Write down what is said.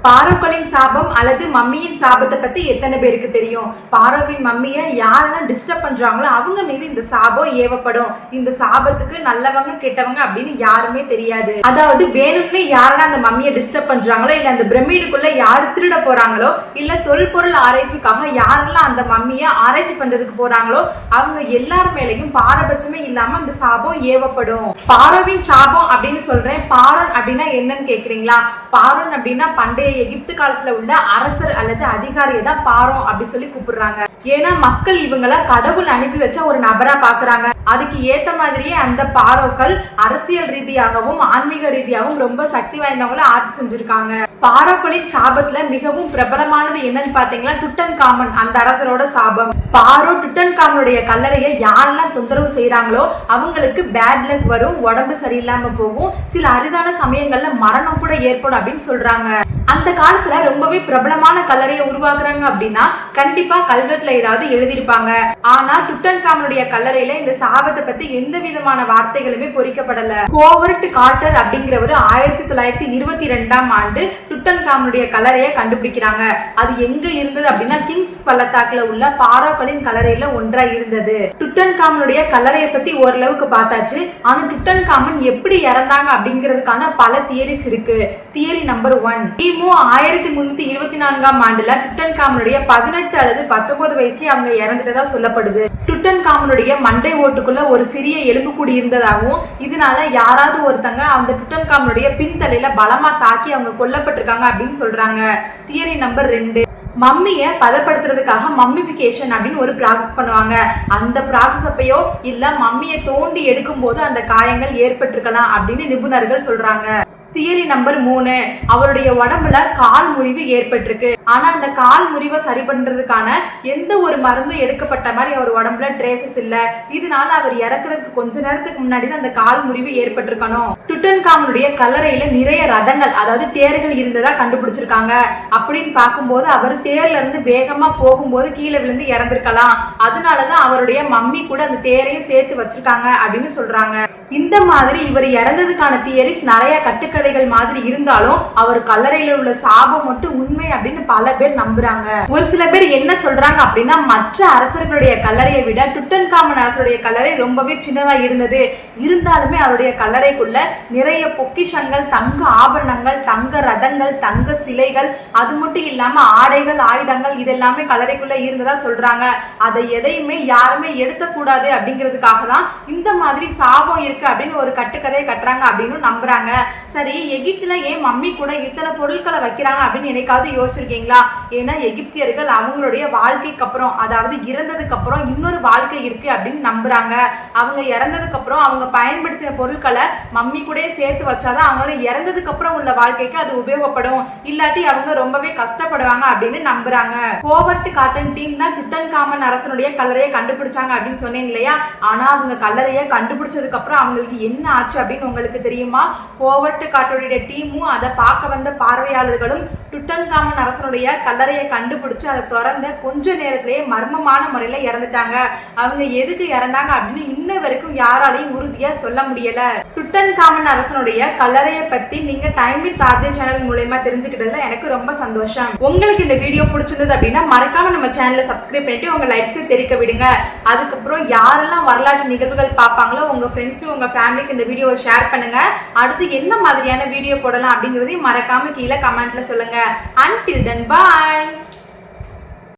பாரோக்களின் சாபம் அல்லது மம்மியின் சாபத்தை பத்தி எத்தனை பேருக்கு தெரியும்? பாரோவின் மம்மியை யாரெல்லாம் டிஸ்டர்ப் பண்றாங்களோ அவங்க மீது இந்த சாபம் ஏவப்படும். இந்த சாபத்துக்கு நல்லவங்க கெட்டவங்க அப்படின்னு யாருமே தெரியாது. அதாவது வேணும்னே யாரெல்லாம் அந்த மம்மியை டிஸ்டர்ப் பண்றாங்களோ, இல்ல அந்த பிரமிடுக்குள்ள யாரு திருட போறாங்களோ, இல்ல தொல்பொருள் ஆராய்ச்சிக்காக யாரெல்லாம் அந்த மம்மியை ஆராய்ச்சி பண்றதுக்கு போறாங்களோ அவங்க எல்லார் மேலையும் பாரபட்சமே இல்லாம அந்த சாபம் ஏவப்படும். பாரோவின் சாபம் அப்படின்னு சொல்றேன். பாரோன் அப்படின்னா என்னன்னு கேக்குறீங்களா? பாரோன் அப்படின்னா பண்டைய எகிப்து காலத்துல உள்ள அரசர் அல்லது அதிகாரியை தான் பாரோன் அப்படி சொல்லி கூப்பிடுறாங்க. ஏன்னா மக்கள் இவங்கள கடவுள் அனுப்பி வச்ச ஒரு நபரா பாக்குறாங்க. அதுக்கு ஏத்த மாதிரியே அந்த பாரோக்கள் அரசியல் ரீதியாகவும் ஆன்மீக ரீதியாகவும் ரொம்ப சக்தி வாய்ந்தவங்கள ஆட்சி செஞ்சிருக்காங்க. பாரோக்களின் சாபத்துல மிகவும் பிரபலமானது என்னன்னு பாத்தீங்கன்னா டுட்டன்காமன், அந்த அரசரோட சாபம். பாரோ டுட்டன்காமனுடைய கல்லறையை யாரெல்லாம் தொந்தரவு செய்யறாங்களோ அவங்களுக்கு பேட் லக் வரும், உடம்பு சரியில்லாம போகும், சில அரிதான சமயங்கள்ல மரணம் கூட ஏற்படும் அப்படின்னு சொல்றாங்க. அந்த காலத்துல ரொம்பவே பிரபலமான கல்லறையை உருவாக்குறாங்க அப்படின்னா கண்டிப்பா கல்வெட்டுல ஏதாவது எழுதியிருப்பாங்க. ஆனா டுட்டன்காமனுடைய கல்லறையில இந்த சாபத்தை பத்தி எந்த விதமான வார்த்தைகளுமே பொறிக்கப்படல. ஹோவர்ட் கார்ட்டர் அப்படிங்கிறவரு 1922ஆம் ஆண்டு டுட்டன்காமனுடைய கல்லறையை கண்டுபிடிக்கிறாங்க. அது எங்க இருந்தது அப்படின்னா கிங்ஸ் பள்ளத்தாக்குல உள்ள பாரோக்களின் கல்லறையில ஒன்றா இருந்தது. டுட்டன்காமனுடைய கல்லறையை பத்தி ஓரளவுக்கு பார்த்தாச்சு. ஆனா டுட்டன்காமன் எப்படி இறந்தாங்க அப்படிங்கிறதுக்கான பல தியரிஸ் இருக்கு. தியரி நம்பர் 1, 1324ஆம் ஆண்டுல டுட்டன்காமனுடைய 18 அல்லது 19 வயசுல அவங்க இறந்துட்டதா சொல்லப்படுது. டுட்டன்காமனுடைய மண்டை ஓட்டுக்குள்ள ஒரு சிறிய எலும்புக்கூடி இருந்ததாகவும் இதனால யாராவது ஒருத்தங்க அந்த டுட்டன்காமனுடைய பின்தலையில பலமா தாக்கி அவங்க கொல்லப்பட்டிருக்காங்க அப்படின்னு சொல்றாங்க. தியரி நம்பர் 2, மம்மியை பதப்படுத்துறதுக்காக மம்மிபிகேஷன் அப்படின்னு ஒரு ப்ராசஸ் பண்ணுவாங்க. அந்த ப்ராசஸ் அப்பயோ இல்ல மம்மியை தோண்டி எடுக்கும் போது அந்த காயங்கள் ஏற்பட்டிருக்கலாம் அப்படின்னு நிபுணர்கள் சொல்றாங்க. தியரி நம்பர் 3, அவருடைய உடம்புல கால் முறிவு ஏற்பட்டிருக்கு. ஆனா அந்த கால் முறிவை சரி பண்றதுக்கான எந்த ஒரு மருந்தும் எடுக்கப்பட்ட மாதிரி அவர் உடம்புல ட்ரேசஸ் இல்ல. இதனால அவர் இறக்குறதுக்கு கொஞ்ச நேரத்துக்கு முன்னாடி தான் அந்த கால் முறிவு ஏற்பட்டிருக்கணும். டுட்டன்காமனுடைய கல்லறையில நிறைய ரதங்கள் அதாவது தேர்கள் இருந்ததா கண்டுபிடிச்சிருக்காங்க. அப்படின்னு பார்க்கும்போது அவர் தேர்ல இருந்து வேகமா போகும்போது கீழே விழுந்து இறந்திருக்கலாம். அதனாலதான் அவருடைய மம்மி கூட அந்த தேரையும் சேர்த்து வச்சிருக்காங்க அப்படின்னு சொல்றாங்க. இந்த மாதிரி இவர் இறந்ததுக்கான தியரிஸ் நிறைய கட்டுக்கதைகள் மாதிரி இருந்தாலும் அவர் கல்லறையில உள்ள சாபம் மட்டும் உண்மை அப்படின்னு பல பேர் நம்புறாங்க. ஒரு சில பேர் என்ன சொல்றாங்க அப்படின்னா மற்ற அரசர்களுடைய கல்லறையை விட டுட்டன்காமன் அரசருடைய கல்லறை ரொம்பவே சின்னதா இருந்தது. இருந்தாலுமே அவருடைய கல்லறைக்குள்ள நிறைய பொக்கிஷங்கள், தங்க ஆபரணங்கள், தங்க ரதங்கள், தங்க சிலைகள், அது மட்டும் இல்லாம ஆடைகள், ஆயுதங்கள் இதெல்லாமே கல்லறைக்குள்ள இருந்ததா சொல்றாங்க. அதை எதையுமே யாருமே எடுக்கக்கூடாது அப்படிங்கிறதுக்காக தான் இந்த மாதிரி சாபம் இருக்கு அப்படின்னு ஒரு கட்டுக்கதையை கட்டுறாங்க அப்படின்னு நம்புறாங்க. சரி, எகிப்துல ஏன் மம்மி கூட இத்தனை பொருட்களை வைக்கிறாங்க அப்படின்னு என்னைக்காவது யோசிச்சிருக்கீங்களா? ஏன்னா எகிப்தியர்கள் அவங்களுடைய வாழ்க்கைக்கு அப்புறம் அதாவது இறந்ததுக்கு அப்புறம் இன்னொரு வாழ்க்கை இருக்கு அப்படின்னு நம்புறாங்க. அவங்க இறந்ததுக்கு அப்புறம் அவங்க பயன்படுத்தின பொருட்களை மம்மி கூட சேர்த்து வச்சாதான் அவங்களோட இறந்ததுக்கு அப்புறம் உள்ள வாழ்க்கைக்கு அது உபயோகப்படும், இல்லாட்டி அவங்க ரொம்பவே கஷ்டப்படுவாங்க அப்படின்னு நம்புறாங்க. ஹோவர்ட் கார்ட்டர் டீம் தான் டுட்டன்காமன் அரசனுடைய கல்லறையை கண்டுபிடிச்சாங்க அப்படின்னு சொன்னேன் இல்லையா? ஆனா அவங்க கல்லறையை கண்டுபிடிச்சதுக்கு அப்புறம் அவங்களுக்கு என்ன ஆச்சு அப்படின்னு உங்களுக்கு தெரியுமா? ஹோவர்ட் கார்ட்டருடைய டீமும் அதை பார்க்க வந்த பார்வையாளர்களும் டுட்டன்காமன் அரசனுடைய கல்லறையை கண்டுபிடிச்சு அதை திறந்த கொஞ்ச நேரத்திலேயே மர்மமான முறையில இறந்துட்டாங்க. அவங்க எதுக்கு இறந்தாங்க அப்படின்னு இன்ன வரைக்கும் யாராலையும் உறுதியா சொல்ல முடியல. டுட்டன்காமன் அரசனுடைய கல்லறையை பத்தி நீங்க டைம் வித் ஆர்ஜே சேனல் மூலமா தெரிஞ்சுக்கிட்டதுல எனக்கு ரொம்ப சந்தோஷம். உங்களுக்கு இந்த வீடியோ பிடிச்சிருந்தது அப்படின்னா மறக்காம நம்ம சேனலை சப்ஸ்கிரைப் பண்ணிட்டு உங்க லைக்ஸை தெரிவிக்க விடுங்க. அதுக்கப்புறம் யாரெல்லாம் வரலாற்று நிகழ்வுகள் பார்ப்பாங்களோ உங்க ஃப்ரெண்ட்ஸ் உங்க ஃபேமிலிக்கு இந்த வீடியோவை ஷேர் பண்ணுங்க. அடுத்து என்ன மாதிரியான வீடியோ போடலாம் அப்படிங்கறதையும் மறக்காம கீழே கமெண்ட்ல சொல்லுங்க. Until then, bye.